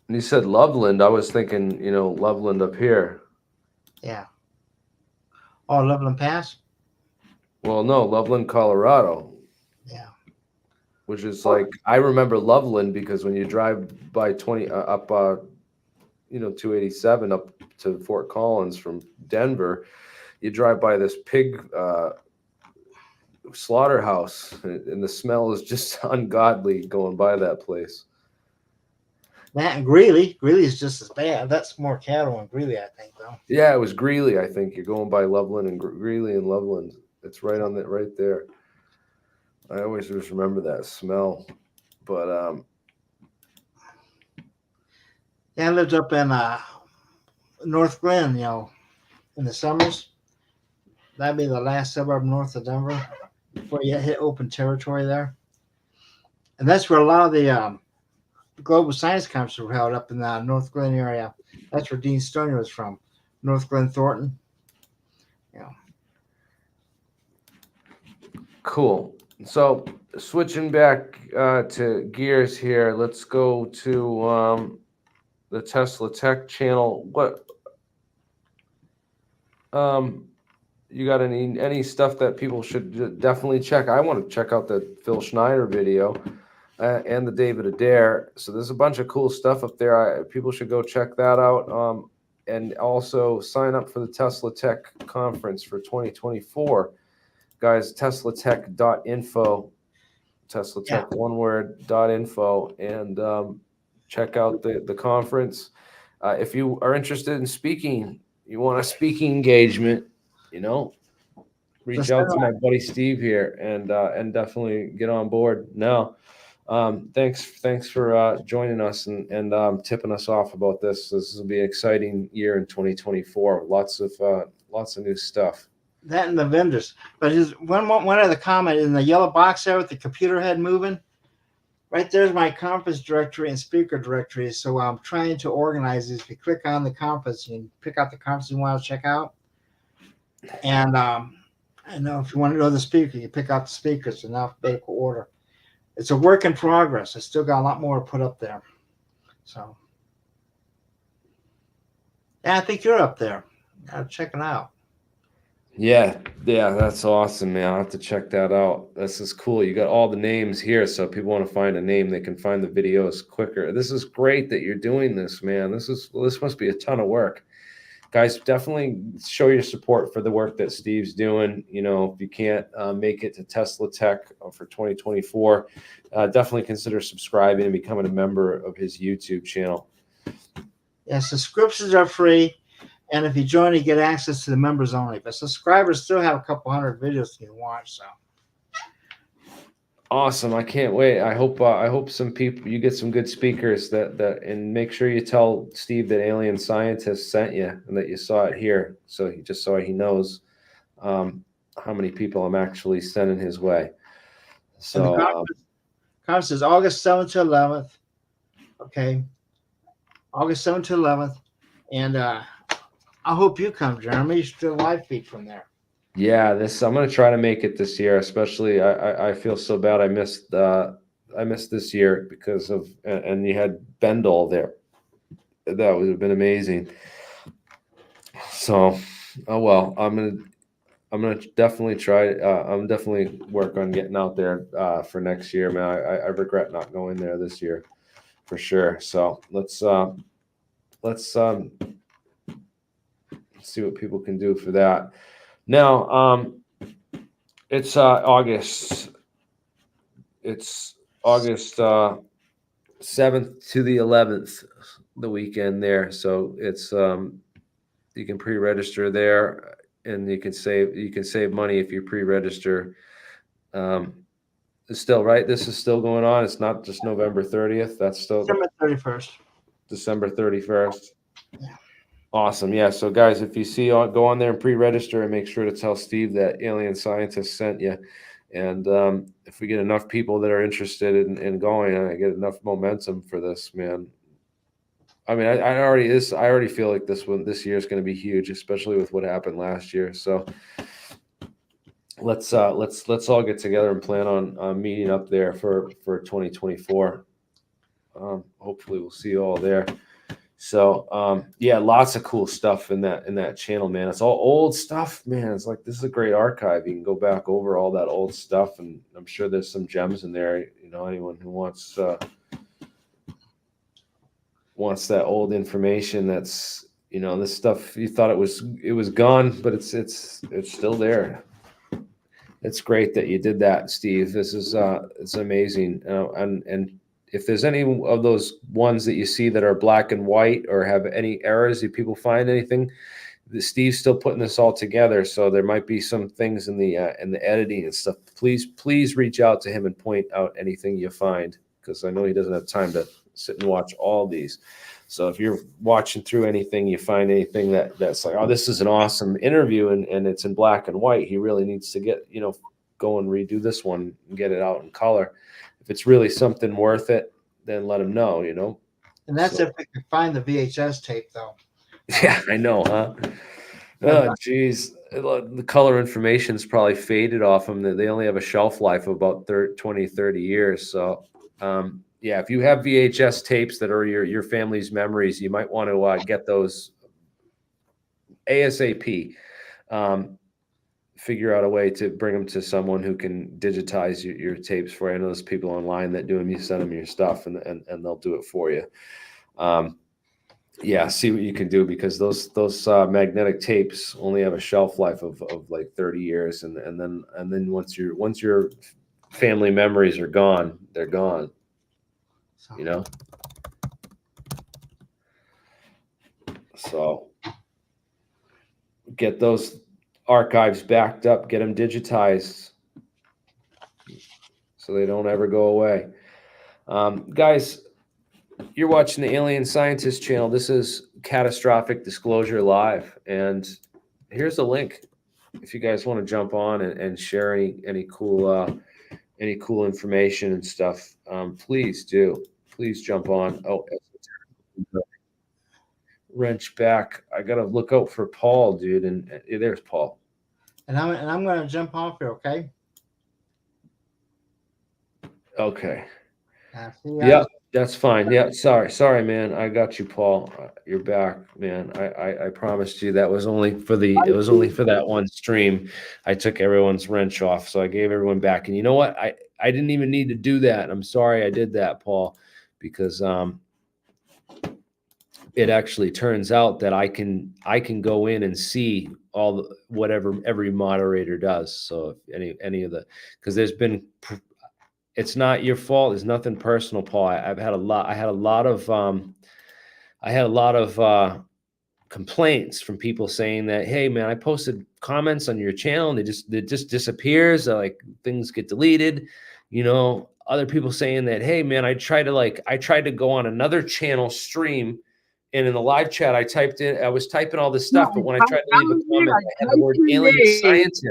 And you said Loveland. I was thinking, Loveland up here. Yeah. Oh, Loveland Pass. Well, no, Loveland, Colorado, Yeah. which is like I remember Loveland because when you drive by 20 up 287 up to Fort Collins from Denver, you drive by this pig slaughterhouse, and the smell is just ungodly going by that place. That and Greeley. Greeley is just as bad. That's more cattle in Greeley, I think, though. Yeah, it was Greeley. I think you're going by Loveland and Greeley and Loveland. It's right on that right there. I always just remember that smell. But Yeah, I lived up in North Glen, you know, in the summers. That'd be the last suburb north of Denver before you hit open territory there. And that's where a lot of the global science conferences were held up in the North Glen area. That's where Dean Stoner was from, North Glen Thornton. You know, cool. So switching back to gears here, let's go to the Tesla Tech channel. What you got any stuff that people should definitely check? I want to check out the Phil Schneider video and the David Adair. So there's a bunch of cool stuff up there. People should go check that out. And also sign up for the Tesla Tech conference for 2024. Guys, teslatech.info, Tesla Tech, one word, .info, and check out the conference. If you are interested in speaking, you want a speaking engagement, reach out to my buddy Steve here and definitely get on board. No, thanks for joining us and tipping us off about this. This will be an exciting year in 2024. Lots of new stuff. That and the vendors. But his one other comment in the yellow box there with the computer head moving. Right there's my conference directory and speaker directory. So I'm trying to organize these. If you click on the conference, you can pick out the conference you want to check out. And I know if you want to know the speaker, you pick out the speakers in alphabetical order. It's a work in progress. I still got a lot more to put up there. So yeah, I think you're up there. Check it out. Yeah, that's awesome, man. I'll have to check that out. This is cool. You got all the names here, so if people want to find a name, they can find the videos quicker. This is great that you're doing this, man. This must be a ton of work. Guys, definitely show your support for the work that Steve's doing. You know, if you can't make it to Tesla Tech for 2024, definitely consider subscribing and becoming a member of his YouTube channel. Yeah, subscriptions are free. And if you join, you get access to the members only. But subscribers still have a couple hundred videos you can watch. So awesome! I can't wait. I hope some people you get some good speakers that and make sure you tell Steve that Alien Scientist sent you and that you saw it here, so he knows how many people I'm actually sending his way. So the conference is August 7th to 11th. Okay, August 7th to 11th, and I hope you come, Jeremy. You should do a live feed from there. Yeah, I'm gonna try to make it this year. Especially, I feel so bad. I missed this year because of and you had Bendel there. That would have been amazing. So, oh well. I'm gonna definitely try. I'm definitely work on getting out there for next year, man. I regret not going there this year, for sure. So let's see what people can do for that. Now, it's August. It's August 7th to the 11th, the weekend there. So it's you can pre-register there, and you can save money if you pre-register. It's still right. This is still going on. It's not just November 30th. That's still December 31st. December 31st. Yeah. Awesome. Yeah. So guys, if you see, go on there and pre-register and make sure to tell Steve that Alien Scientist sent you. And if we get enough people that are interested in going, I get enough momentum for this, man. I mean, I already feel like this year is going to be huge, especially with what happened last year. So let's all get together and plan on meeting up there for 2024. Hopefully we'll see you all there. So yeah, lots of cool stuff in that channel, man. It's all old stuff, man. It's like this is a great archive. You can go back over all that old stuff, and I'm sure there's some gems in there. You know, anyone who wants that old information, that's, you know, this stuff you thought it was gone, but it's still there. It's great that you did that, Steve. This is it's amazing, and if there's any of those ones that you see that are black and white or have any errors, if people find anything, Steve's still putting this all together. So there might be some things in the editing and stuff. Please reach out to him and point out anything you find, because I know he doesn't have time to sit and watch all these. So if you're watching through anything, you find anything that's like, oh, this is an awesome interview and it's in black and white, he really needs to go and redo this one and get it out in color. If it's really something worth it, then let him know, you know. And that's if we can find the VHS tape, though. Yeah, I know, huh? Oh, geez. The color information's probably faded off them. They only have a shelf life of about 20, 30 years. So, yeah, if you have VHS tapes that are your family's memories, you might want to get those ASAP. Figure out a way to bring them to someone who can digitize your tapes for you. I know there's people online that do them. You send them your stuff and they'll do it for you. Yeah, see what you can do, because those magnetic tapes only have a shelf life of like 30 years, and then once your family memories are gone, they're gone. You know. So get those archives backed up, get them digitized so they don't ever go away. Guys, you're watching the Alien Scientist channel. This is Catastrophic Disclosure Live, and here's a link if you guys want to jump on and share any cool information and stuff. Please do. Please jump on. Oh, wrench back. I gotta look out for Paul, dude. And there's Paul. And I'm gonna jump off here, okay? Okay. See you Yeah, guys. that's fine. Yeah, sorry, man. I got you, Paul. You're back, man. I promised you that was only for that one stream. I took everyone's wrench off, so I gave everyone back. And you know what? I didn't even need to do that. I'm sorry I did that, Paul, because it actually turns out that I can go in and see whatever every moderator does. So if any of the, because there's been, it's not your fault. There's nothing personal, Paul. I had a lot of complaints from people saying that, hey man, I posted comments on your channel and it just disappears. Like things get deleted, other people saying that, hey man, I tried to go on another channel stream, and in the live chat, I was typing all this stuff, but when I tried to leave a comment, I had the word alien scientist.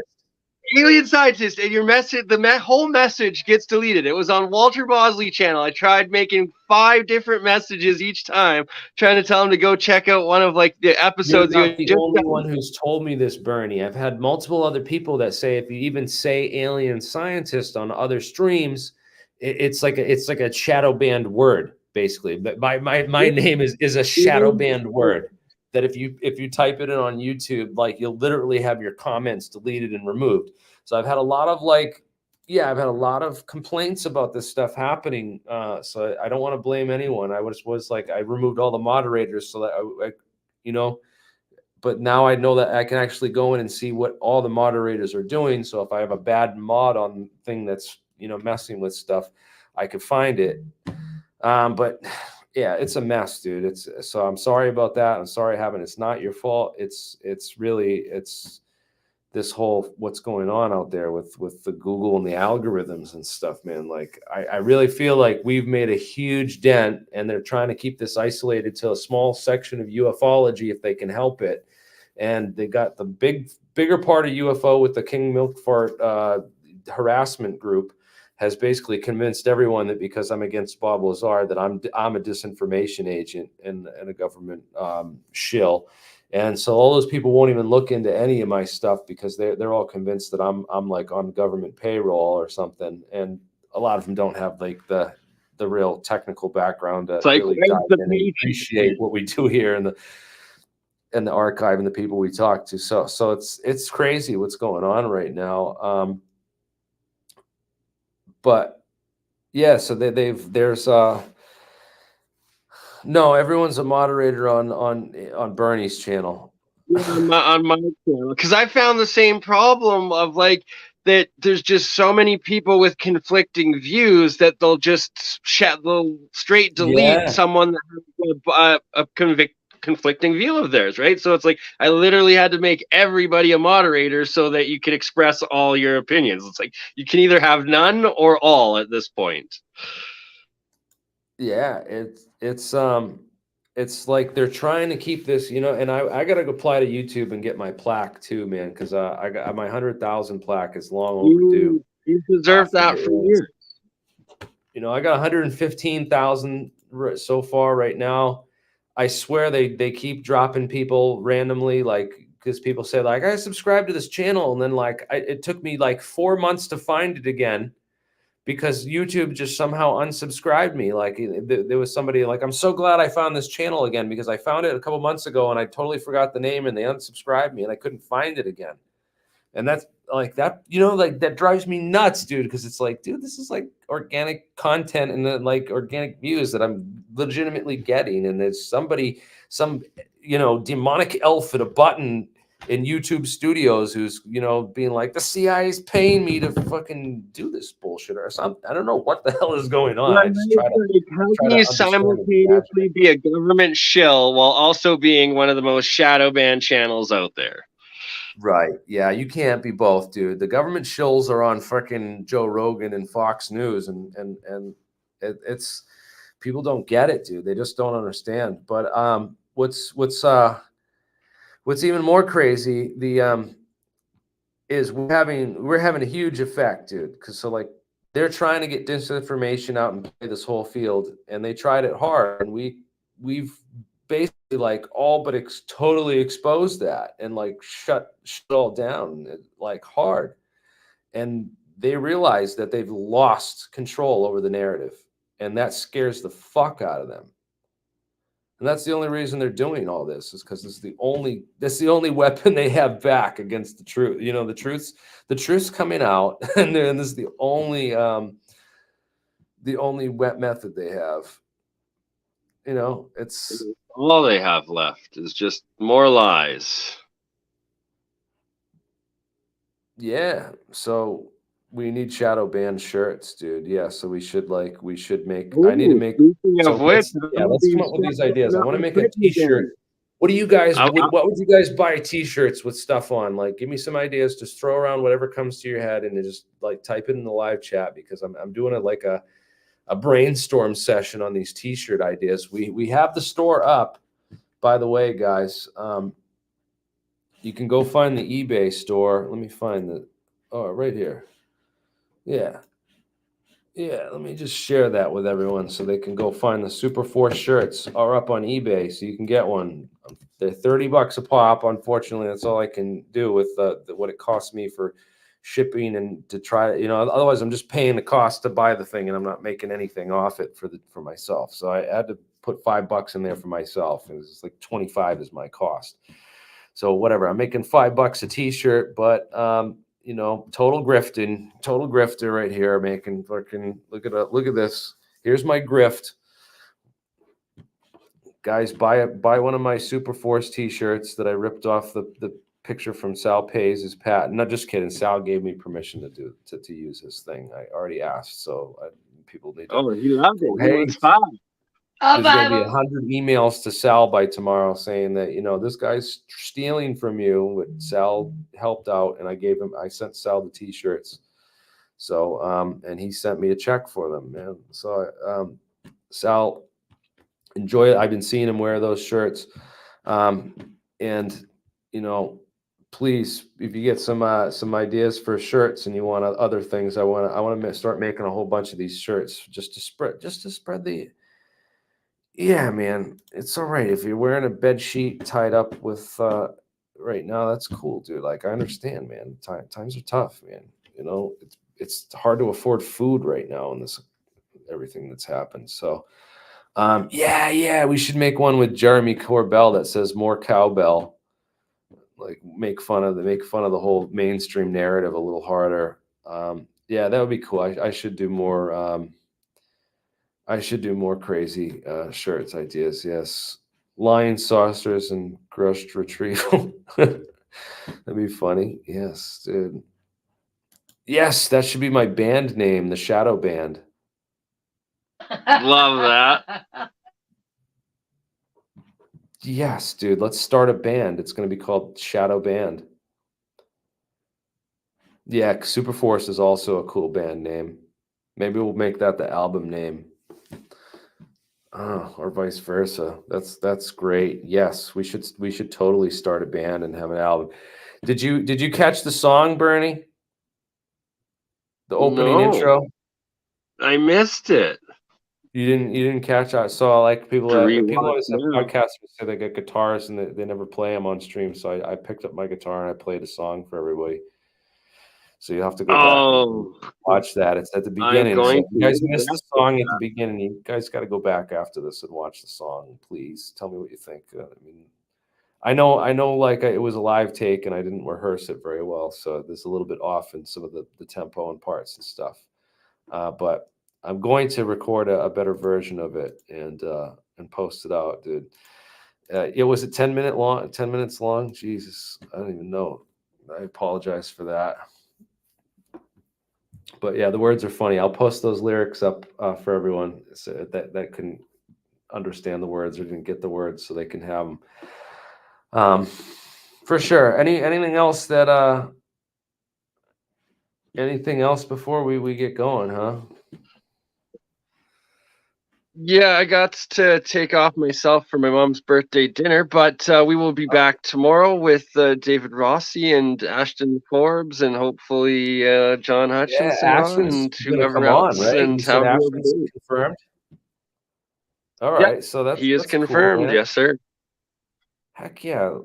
Alien scientist, and your message, whole message gets deleted. It was on Walter Bosley channel. I tried making 5 different messages each time, trying to tell him to go check out one of like the episodes. You're not the only one who's told me this, Bernie. I've had multiple other people that say if you even say alien scientist on other streams, it's like a shadow banned word, basically. But my name is a shadow banned word. That if you type it in on YouTube, like you'll literally have your comments deleted and removed. So I've had a lot of complaints about this stuff happening. So I don't want to blame anyone. I was like, I removed all the moderators so that I but now I know that I can actually go in and see what all the moderators are doing. So if I have a bad mod on thing that's, messing with stuff, I could find it. But yeah, it's a mess, dude. So I'm sorry about that. I'm sorry it's not your fault. It's this whole what's going on out there with the Google and the algorithms and stuff, man. Like I really feel like we've made a huge dent, and they're trying to keep this isolated to a small section of ufology if they can help it. And they got the bigger part of UFO with the King Milkfart harassment group has basically convinced everyone that because I'm against Bob Lazar that I'm a disinformation agent and a government shill. And so all those people won't even look into any of my stuff because they're all convinced that I'm like on government payroll or something. And a lot of them don't have like the real technical background to really dive in and appreciate what we do here in the archive and the people we talk to. So it's crazy what's going on right now. But yeah, so there's no, everyone's a moderator on Bernie's channel. On my channel, because I found the same problem of like that. There's just so many people with conflicting views that they'll just they'll straight delete someone that has a conflicting view of theirs, right? So it's like I literally had to make everybody a moderator so that you can express all your opinions. It's like you can either have none or all at this point. Yeah, it's like they're trying to keep this, and I gotta apply to YouTube and get my plaque too, man, because I got my 100,000 plaque is long overdue. You deserve that for years. I got 115,000 so far right now. I swear they keep dropping people randomly, like because people say like I subscribed to this channel, and then like it took me like 4 months to find it again. Because YouTube just somehow unsubscribed me. Like there was somebody like, I'm so glad I found this channel again because I found it a couple months ago and I totally forgot the name and they unsubscribed me and I couldn't find it again. And that's like that, like that drives me nuts, dude. Because it's like, dude, this is like organic content and then like organic views that I'm legitimately getting. And there's some demonic elf at a button in YouTube studios who's, being like, the CIA is paying me to fucking do this bullshit or something. I don't know what the hell is going on. I just how can you simultaneously be a government shill while also being one of the most shadow banned channels out there? Right. Yeah, you can't be both, dude. The government shills are on freaking Joe Rogan and Fox News, and it's people don't get it, dude. They just don't understand. But what's even more crazy, the is we're having a huge effect, dude. Because so like they're trying to get disinformation out and play this whole field, and they tried it hard, and we've basically like all but totally exposed that and like shut all down like hard, and they realize that they've lost control over the narrative, and that scares the fuck out of them. And that's the only reason they're doing all this is because that's the only weapon they have back against the truth. You know, the truth's coming out, and then this is the only wet method they have. You know, it's All they have left is just more lies. yeah. So we need shadow band shirts, dude. Yeah. So we should make. I need to Ooh, make. speaking So of which, let's come up with these ideas. I want to make a T-shirt. What do you guys? I- What would you guys buy T-shirts with stuff on? Like, give me some ideas. Just throw around whatever comes to your head, and then just like type it in the live chat because I'm doing it like a brainstorm session on these T-shirt ideas. We have the store up, by the way, guys. You can go find the eBay store. Let me find right here. Yeah. Yeah, let me just share that with everyone so they can go find the Super Force shirts are up on eBay so you can get one. They're $30 a pop. Unfortunately, that's all I can do with what it costs me for shipping and to try, otherwise I'm just paying the cost to buy the thing and I'm not making anything off it for myself. So I had to put $5 in there for myself. It was like 25 is my cost. So whatever, I'm making $5 a t-shirt, but total grifter right here, making fucking look at this. Here's my grift. Guys, buy one of my Super Force t-shirts that I ripped off the picture from Sal Pays' patent. Not just kidding. Sal gave me permission to use his thing. I already asked, so people need to. Oh, he loved it. Hey, He was fine. there's going to be 100 emails to Sal by tomorrow saying that, this guy's stealing from you. But Sal helped out, and I sent Sal the t-shirts. So, and he sent me a check for them, man. So, Sal, enjoy it. I've been seeing him wear those shirts. And, please, if you get some ideas for shirts and you want other things, I want to start making a whole bunch of these shirts just to spread the. Yeah, man, it's all right if you're wearing a bed sheet tied up with right now. That's cool, dude. Like I understand, man. Times are tough, man. It's hard to afford food right now in this everything that's happened. So, yeah, we should make one with Jeremy Corbell that says more cowbell. Like make fun of the whole mainstream narrative a little harder. Yeah, that would be cool. I should do more. I should do more crazy shirts ideas. Yes, lion saucers and crushed retrieval. That'd be funny. Yes, dude. Yes, that should be my band name, the Shadow Band. Love that. Yes, dude. Let's start a band. It's going to be called Shadow Band. Yeah, Super Force is also a cool band name. Maybe we'll make that the album name. Or vice versa. That's great. Yes, we should totally start a band and have an album. Did you catch the song, Bernie? The opening intro? I missed it. You didn't catch. I saw like people always have now. podcasts that say they get guitars and they never play them on stream. So I picked up my guitar and I played a song for everybody. So you have to go back and watch that. It's at the beginning. So if you guys missed the song at the beginning, you guys got to go back after this and watch the song. Please tell me what you think. I know. Like it was a live take, and I didn't rehearse it very well, so there's a little bit off in some of the tempo and parts and stuff. But I'm going to record a better version of it and post it out, dude. It was 10 minutes long. Jesus, I don't even know. I apologize for that. But yeah, the words are funny. I'll post those lyrics up for everyone so that couldn't understand the words or didn't get the words, so they can have them. For sure. Anything else that anything else before we get going, huh? Yeah, I got to take off myself for my mom's birthday dinner, but we will be back tomorrow with David Rossi and Ashton Forbes and hopefully John Yeah, Hutchinson on Ashton's and gonna whoever come on, else, right? and You said have a real Ashton's day. confirmed. All Yep, right, so he is that's cool, confirmed. man. Yes, sir. Heck yeah.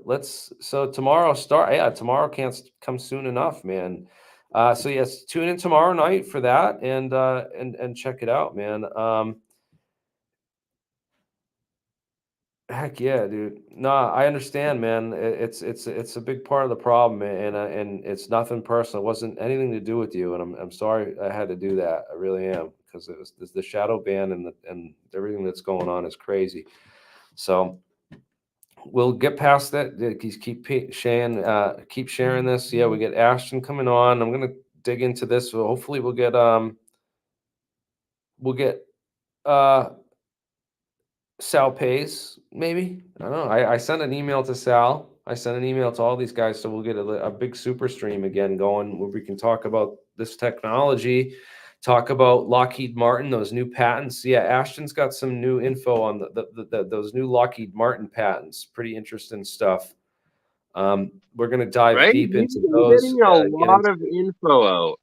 So tomorrow tomorrow can't come soon enough, man. So yes, tune in tomorrow night for that and check it out, man. Heck yeah, dude. Nah, I understand, man. It's a big part of the problem, and it's nothing personal. It wasn't anything to do with you, and I'm sorry I had to do that. I really am, because it was the shadow ban and everything that's going on is crazy. So we'll get past that. Keep sharing this. Yeah, we get Ashton coming on. I'm gonna dig into this. So hopefully we'll get uh Sal Pays, maybe. I don't know. I sent an email to Sal. I sent an email to all these guys, so we'll get a big super stream again going where we can talk about this technology, talk about Lockheed Martin, those new patents. Yeah, Ashton's got some new info on those new Lockheed Martin patents. Pretty interesting stuff. We're gonna dive Right? deep He's into been those. getting a Get lot into of info out,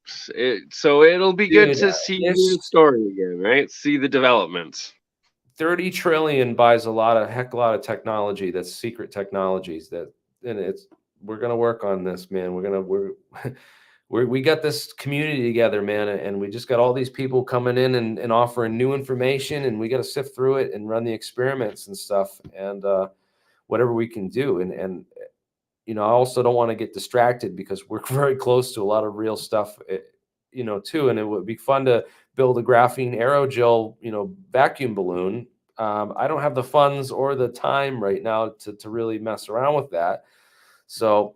so it'll be good dude. to see the This story again, right? See the developments. 30 trillion buys a heck lot of technology that's secret technologies that, and we're gonna work on this, man. We got this community together, man, and we just got all these people coming in and offering new information, and we got to sift through it and run the experiments and stuff, and whatever we can do. And I also don't want to get distracted because we're very close to a lot of real stuff, too. And it would be fun to build a graphene aerogel, vacuum balloon. I don't have the funds or the time right now to really mess around with that. So,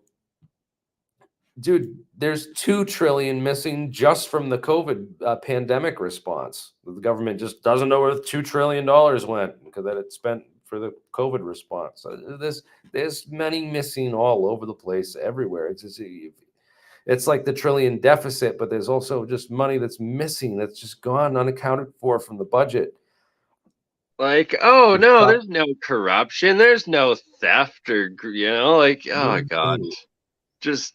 dude, there's 2 trillion missing just from the COVID pandemic response. The government just doesn't know where the $2 trillion went because that it spent for the COVID response. So there's money missing all over the place, everywhere. It's like the trillion deficit, but there's also just money that's missing, that's just gone unaccounted for from the budget. Like, oh It's no, tough. there's no corruption, there's no theft, or like, oh god, just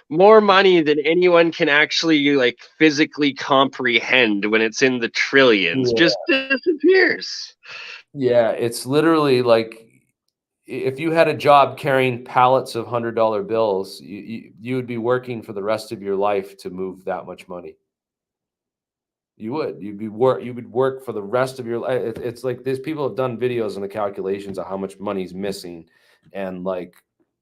more money than anyone can actually like physically comprehend when it's in the trillions Yeah. just disappears. Yeah, it's literally like if you had a job carrying pallets of $100 bills, you would be working for the rest of your life to move that much money. You would. You would work for the rest of your life. It's like there's people have done videos and the calculations of how much money's missing, and like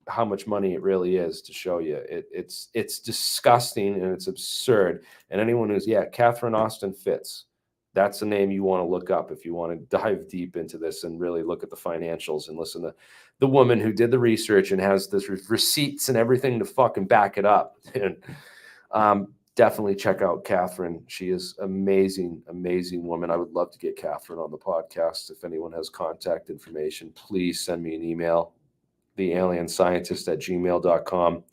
how much money it really is to show you. It's disgusting and it's absurd. And anyone who's Catherine Austin Fitz, that's the name you want to look up if you want to dive deep into this and really look at the financials and listen to the woman who did the research and has this receipts and everything to fucking back it up. And definitely check out Catherine. She is amazing, amazing woman. I would love to get Catherine on the podcast. If anyone has contact information, please send me an email, thealienscientist@gmail.com.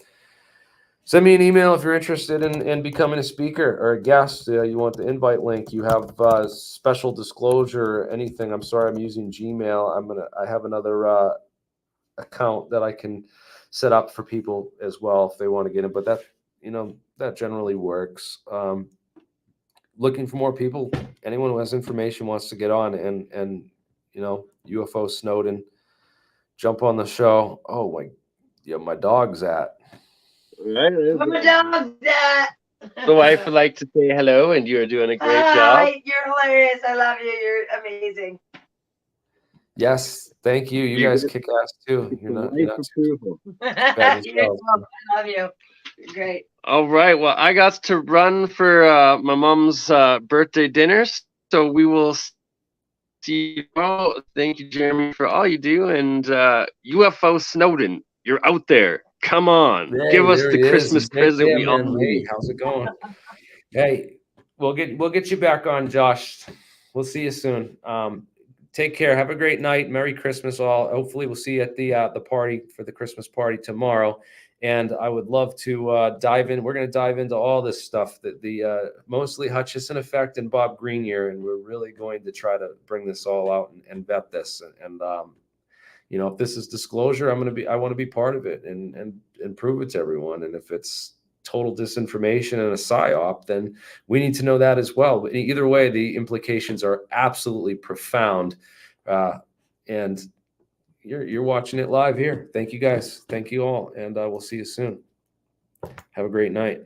Send me an email if you're interested in becoming a speaker or a guest. You want the invite link. You have special disclosure or anything. I'm sorry, I'm using Gmail. I have another account that I can set up for people as well if they want to get in. But that generally works. Looking for more people. Anyone who has information wants to get on and UFO Snowden, jump on the show. Oh my dog's at. Right? My dog's that. The wife would like to say hello, and you're doing a great job. Hi, you're hilarious. I love you. You're amazing. Yes, thank you. You guys kick ass too. You're not approval. bad You're yourselves. dope. I love you. You're great. All right. Well, I got to run for my mom's birthday dinner, so we will see you tomorrow. Thank you, Jeremy, for all you do. And UFO Snowden, you're out there. Come on, Hey, give us there the he is. Christmas He's right present there, we all man. need. Hey, how's it going? Hey, we'll get you back on, Josh. We'll see you soon. take care. Have a great night. Merry Christmas, all. Hopefully, we'll see you at the party for the Christmas party tomorrow. And I would love to dive in. We're going to dive into all this stuff, that the mostly Hutchison effect and Bob Green year, and we're really going to try to bring this all out and vet this. And you know, if this is disclosure, I want to be part of it and prove it to everyone. And if it's total disinformation and a psyop, then we need to know that as well. But either way, the implications are absolutely profound. And you're watching it live here. Thank you guys. Thank you all. And we'll see you soon. Have a great night.